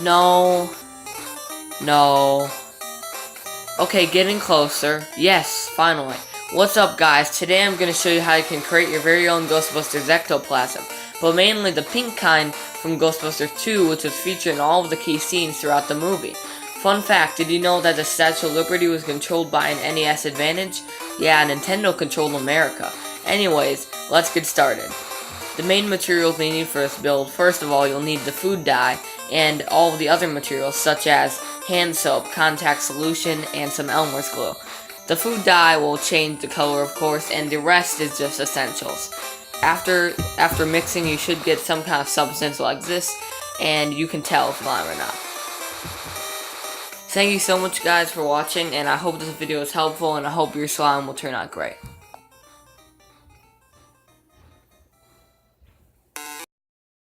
No. No. Okay, getting closer. Yes, finally. What's up, guys? Today I'm going to show you how you can create your very own Ghostbusters ectoplasm, but mainly the pink kind from Ghostbusters 2, which was featured in all of the key scenes throughout the movie. Fun fact, did you know that the Statue of Liberty was controlled by an NES Advantage? Yeah, Nintendo controlled America. Anyways, let's get started. The main materials you need for this build, first of all, you'll need the food dye and all of the other materials such as hand soap, contact solution, and some Elmer's glue. The food dye will change the color, of course, and the rest is just essentials. After mixing, you should get some kind of substance like this, and you can tell if lime or not. Thank you so much, guys, for watching, and I hope this video is helpful, and I hope your slime will turn out great.